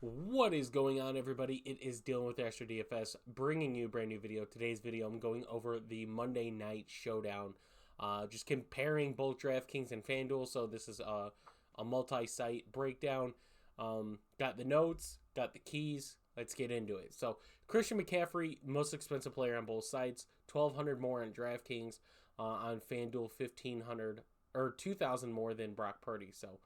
What is going on, everybody? It is Dylan with Astrodfs bringing you a brand new video. Today's video, I'm going over the Monday Night Showdown, just comparing both DraftKings and Fanduel. So this is a multi-site breakdown. Got the notes, got the keys. Let's get into it. So Christian McCaffrey, most expensive player on both sites, $1,200 more on DraftKings. On Fanduel, $1,500 or $2,000 more than Brock Purdy. So,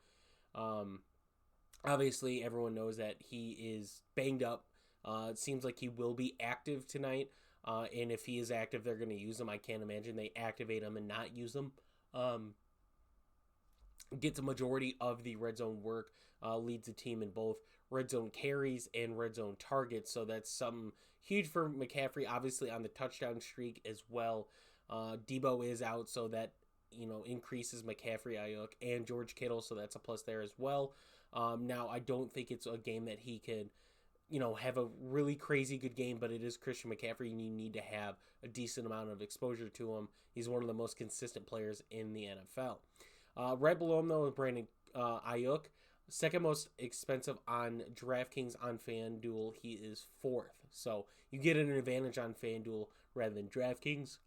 obviously, everyone knows that he is banged up. It seems like he will be active tonight. And if he is active, they're going to use him. I can't imagine they activate him and not use him. Gets a majority of the red zone work, leads the team in both red zone carries and red zone targets. So that's something huge for McCaffrey, obviously on the touchdown streak as well. Debo is out, so that increases McCaffrey, Ayuk, and George Kittle, so that's a plus there as well. Now, I don't think it's a game that he could, have a really crazy good game, but it is Christian McCaffrey, and you need to have a decent amount of exposure to him. He's one of the most consistent players in the NFL. Right below him, though, is Brandon Ayuk. Second most expensive on DraftKings. On FanDuel, he is fourth. So you get an advantage on FanDuel rather than DraftKings.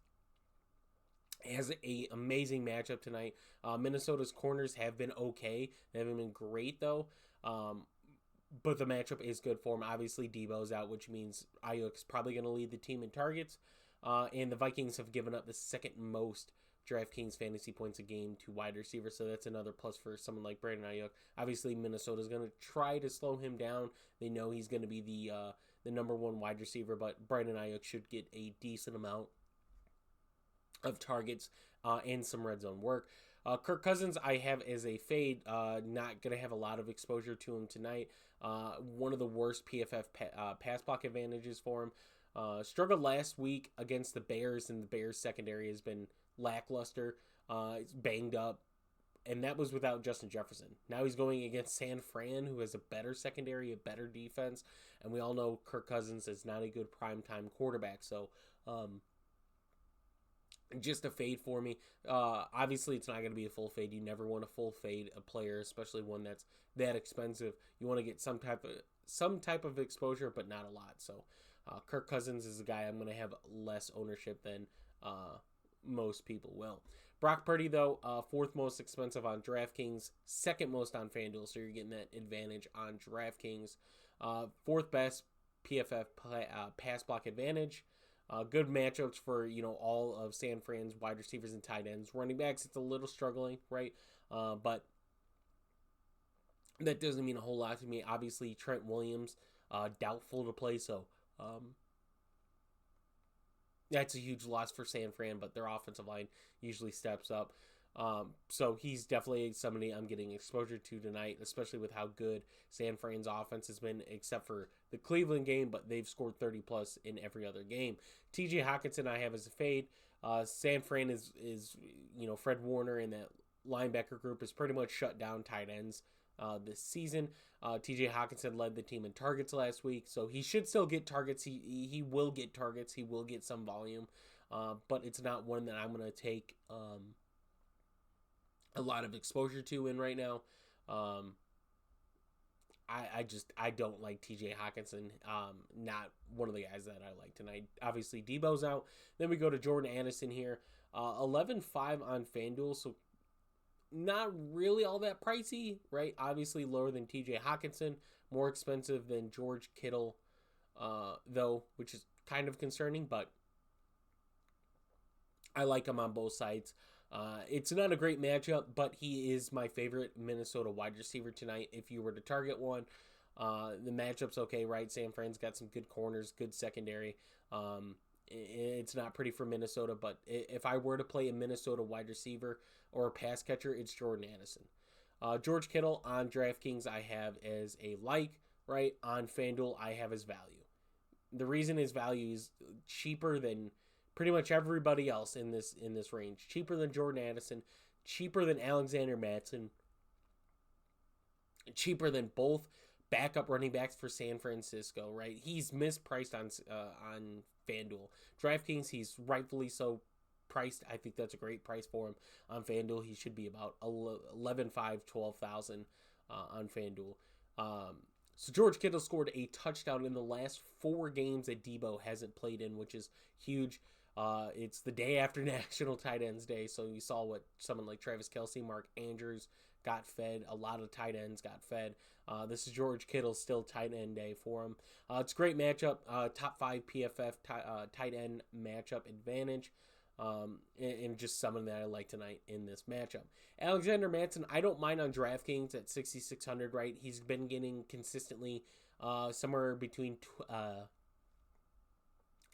Has an amazing matchup tonight. Minnesota's corners have been okay. They haven't been great, though. But the matchup is good for him. Obviously, Debo's out, which means Ayuk's probably going to lead the team in targets. And the Vikings have given up the second most DraftKings fantasy points a game to wide receivers, so that's another plus for someone like Brandon Ayuk. Obviously, Minnesota's going to try to slow him down. They know he's going to be the number one wide receiver, but Brandon Ayuk should get a decent amount of targets and some red zone work. Kirk Cousins I have as a fade. Not going to have a lot of exposure to him tonight. One of the worst PFF pass block advantages for him. Struggled last week against the Bears, and the Bears secondary has been lackluster. It's banged up, and that was without Justin Jefferson. Now he's going against San Fran, who has a better secondary, a better defense, and we all know Kirk Cousins is not a good primetime quarterback. So, just a fade for me. Obviously, it's not going to be a full fade. You never want to full fade a player, especially one that's that expensive. You want to get some type of exposure, but not a lot. So, Kirk Cousins is a guy I'm going to have less ownership than most people will. Brock Purdy, though, fourth most expensive on DraftKings, second most on FanDuel, so you're getting that advantage on DraftKings. Fourth best PFF pass block advantage. Good matchups for all of San Fran's wide receivers and tight ends. Running backs, it's a little struggling, right? But that doesn't mean a whole lot to me. Obviously, Trent Williams, doubtful to play, so that's a huge loss for San Fran, but their offensive line usually steps up. So he's definitely somebody I'm getting exposure to tonight, especially with how good San Fran's offense has been, except for the Cleveland game, but they've scored 30 plus in every other game. TJ Hockenson I have as a fade. San Fran is Fred Warner and that linebacker group is pretty much shut down tight ends this season. TJ Hockenson led the team in targets last week, so he should still get targets. He will get targets. He will get some volume, but it's not one that I'm going to take a lot of exposure to in right now. I don't like TJ Hockenson. Not one of the guys that I like tonight. Obviously, Debo's out. Then we go to Jordan Addison here. 11.5 on FanDuel, so not really all that pricey, right? Obviously lower than TJ Hockenson, more expensive than George Kittle, though, which is kind of concerning, but I like him on both sides. It's not a great matchup, but he is my favorite Minnesota wide receiver tonight. If you were to target one, the matchup's okay, right? San Fran's got some good corners, good secondary. It's not pretty for Minnesota, but if I were to play a Minnesota wide receiver or a pass catcher, it's Jordan Addison. George Kittle on DraftKings I have as a like, right? On FanDuel I have as value. The reason his value is cheaper than pretty much everybody else in this range. Cheaper than Jordan Addison, cheaper than Alexander Mattison, cheaper than both backup running backs for San Francisco, right? He's mispriced on FanDuel. DraftKings, he's rightfully so priced. I think that's a great price for him. On FanDuel, he should be about 11.5, 12,000 on FanDuel. So George Kittle scored a touchdown in the last 4 games that Debo hasn't played in, which is huge. It's the day after National Tight Ends Day, so you saw what someone like Travis Kelce, Mark Andrews got fed. A lot of tight ends got fed. This is George Kittle, still tight end day for him. It's a great matchup. Top 5 PFF tight end matchup advantage. And just someone that I like tonight in this matchup. Alexander Mattison, I don't mind on DraftKings at 6,600, right? He's been getting consistently somewhere between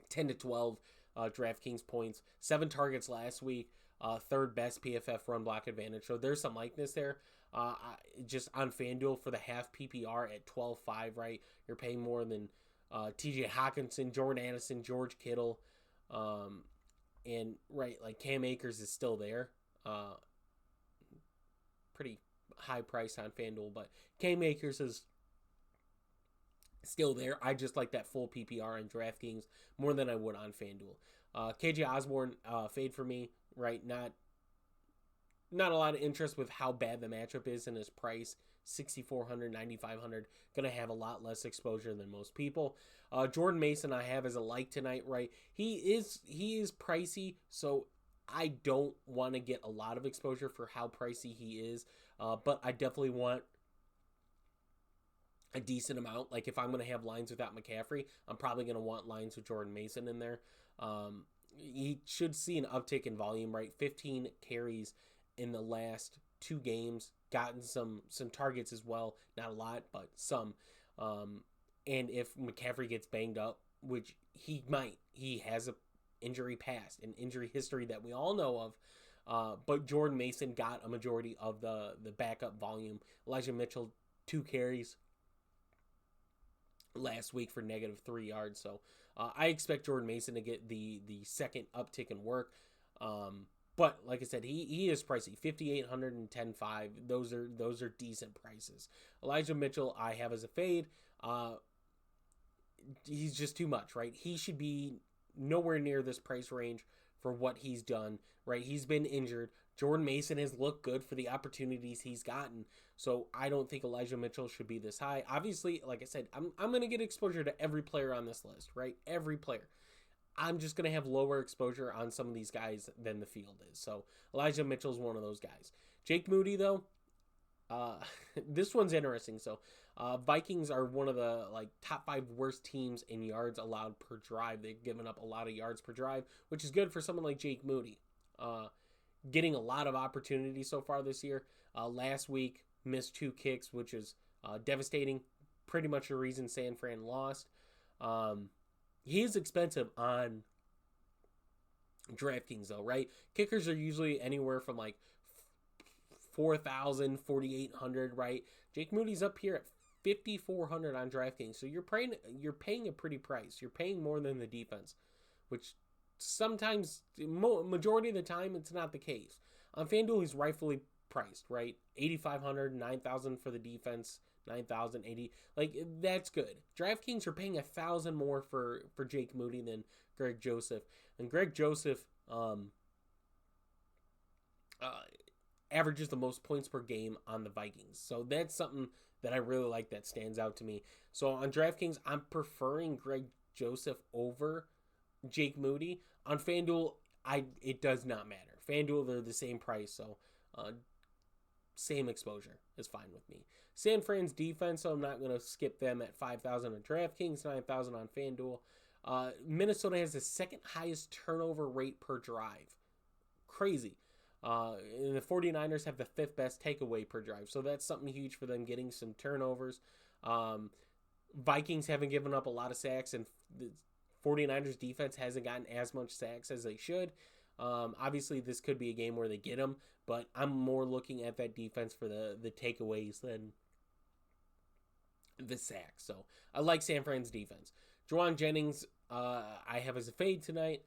10 to 12 DraftKings points. 7 targets last week. Third best PFF run block advantage. So there's some likeness there. Just on FanDuel for the half PPR at 12.5, right? You're paying more than TJ Hawkinson, Jordan Addison, George Kittle. And right, like Cam Akers is still there. Pretty high price on FanDuel, but Cam Akers is still there. I just like that full PPR on DraftKings more than I would on FanDuel. KJ Osborne, fade for me, right? Not a lot of interest with how bad the matchup is and his price. 6,400, 9,500. Going to have a lot less exposure than most people. Jordan Mason I have as a like tonight, right? He is pricey, so I don't want to get a lot of exposure for how pricey he is. But I definitely want a decent amount. Like if I'm going to have lines without McCaffrey, I'm probably going to want lines with Jordan Mason in there. He should see an uptick in volume, right? 15 carries in the last 2 games, gotten some targets as well. Not a lot, but some. And if McCaffrey gets banged up, which he might, he has a injury past, an injury history that we all know of. But Jordan Mason got a majority of the backup volume. Elijah Mitchell, 2 carries last week for -3 yards. So I expect Jordan Mason to get the second uptick in work. But like I said, he is pricey. 5,800 and 10.5. Those are decent prices. Elijah Mitchell I have as a fade. He's just too much, right? He should be nowhere near this price range for what he's done, right? He's been injured. Jordan Mason has looked good for the opportunities he's gotten. So I don't think Elijah Mitchell should be this high. Obviously, like I said, I'm going to get exposure to every player on this list, right? Every player. I'm just going to have lower exposure on some of these guys than the field is. So Elijah Mitchell's one of those guys. Jake Moody, though, this one's interesting. So Vikings are one of the top 5 worst teams in yards allowed per drive. They've given up a lot of yards per drive, which is good for someone like Jake Moody. Getting a lot of opportunities so far this year. Last week, missed 2 kicks, which is devastating. Pretty much the reason San Fran lost. He is expensive on DraftKings, though, right? Kickers are usually anywhere from 4,000, 4,800, right? Jake Moody's up here at 5,400 on DraftKings, so you're paying a pretty price. You're paying more than the defense, which sometimes, majority of the time, it's not the case. On FanDuel, he's rightfully priced, right? 8,500, 9,000 for the defense. 9,080, that's good. DraftKings are paying 1,000 more for Jake Moody than Greg Joseph, and Greg Joseph averages the most points per game on the Vikings, so that's something that I really like that stands out to me. So on DraftKings, I'm preferring Greg Joseph over Jake Moody. On FanDuel, it does not matter. FanDuel, they're the same price, so same exposure is fine with me. San Fran's defense, so I'm not going to skip them at 5,000 on DraftKings, 9,000 on FanDuel. Minnesota has the second highest turnover rate per drive. Crazy. And the 49ers have the 5th best takeaway per drive, so that's something huge for them, getting some turnovers. Vikings haven't given up a lot of sacks, and the 49ers defense hasn't gotten as much sacks as they should. Obviously, this could be a game where they get them, but I'm more looking at that defense for the takeaways than the sacks. So I like San Fran's defense. Juwan Jennings, I have as a fade tonight.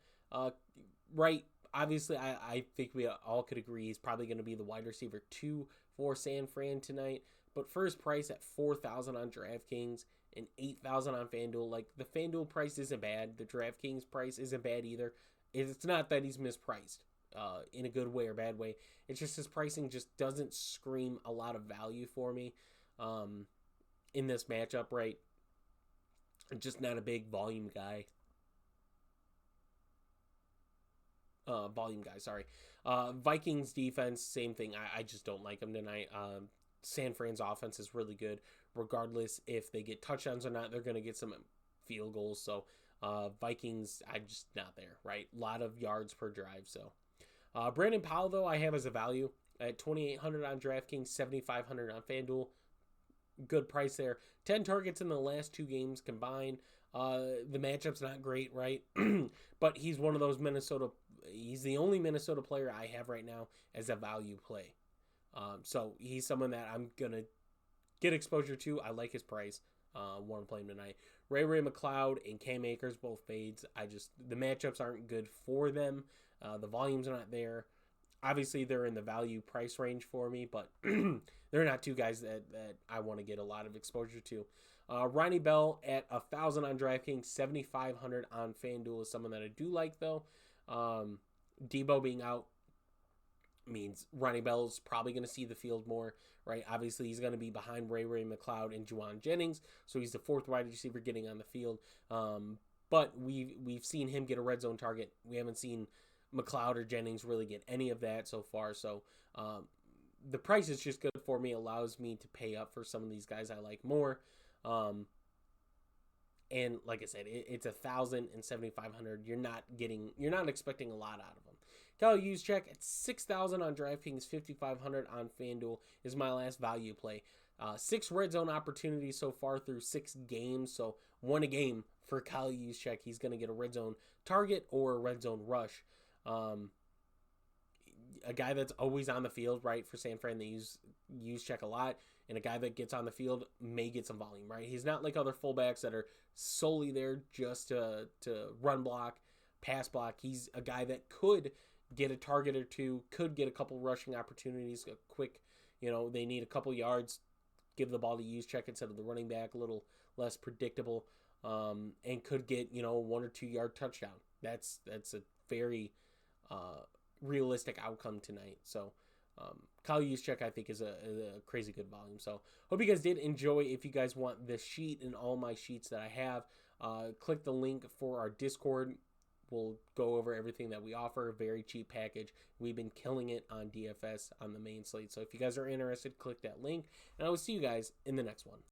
Right, obviously, I think we all could agree he's probably going to be the wide receiver 2 for San Fran tonight. But first price at 4,000 on DraftKings and 8,000 on FanDuel. The FanDuel price isn't bad. The DraftKings price isn't bad either. It's not that he's mispriced in a good way or bad way. It's just his pricing just doesn't scream a lot of value for me. in this matchup, right? Just not a big volume guy. Sorry. Vikings defense, same thing. I just don't like them tonight. San Fran's offense is really good. Regardless if they get touchdowns or not, they're going to get some field goals. So Vikings, I'm just not there, right? A lot of yards per drive. So Brandon Powell, though, I have as a value at 2,800 on DraftKings, 7,500 on Fanduel. Good price there. 10 targets in the last 2 games combined. The matchup's not great, right? But he's one of those he's the only Minnesota player I have right now as a value play. So he's someone that I'm going to get exposure to. I like his price. Want to play him tonight. Ray McLeod and Cam Akers, both fades. The matchups aren't good for them. The volumes are not there. Obviously, they're in the value price range for me, but they're not 2 guys that I want to get a lot of exposure to. Ronnie Bell at 1,000 on DraftKings, 7,500 on FanDuel is someone that I do like, though. Debo being out means Ronnie Bell's probably going to see the field more, right? Obviously, he's going to be behind Ray McLeod and Juwan Jennings, so he's the 4th wide receiver getting on the field. But we've seen him get a red zone target. We haven't seen McLeod or Jennings really get any of that so far. So the price is just good for me. Allows me to pay up for some of these guys I like more. And like I said, it's 1,000 and 7,500. You're not expecting a lot out of them. Kyle Juszczyk at 6,000 on DraftKings, 5,500 on FanDuel is my last value play. 6 red zone opportunities so far through 6 games. So 1 a game for Kyle Juszczyk. He's going to get a red zone target or a red zone rush. A guy that's always on the field, right, for San Fran. They use Juszczyk a lot, and a guy that gets on the field may get some volume, right? He's not like other fullbacks that are solely there just to run block, pass block. He's a guy that could get a target or 2, could get a couple rushing opportunities, a quick, they need a couple yards, give the ball to Juszczyk instead of the running back, a little less predictable, and could get, 1 or 2 yard touchdown. That's a very realistic outcome tonight. So Kyle Juszczyk, I think, is a crazy good volume. So hope you guys did enjoy. If you guys want this sheet and all my sheets that I have, click the link for our Discord. We'll go over everything that we offer. Very cheap package. We've been killing it on DFS on the main slate. So if you guys are interested, click that link. And I will see you guys in the next one.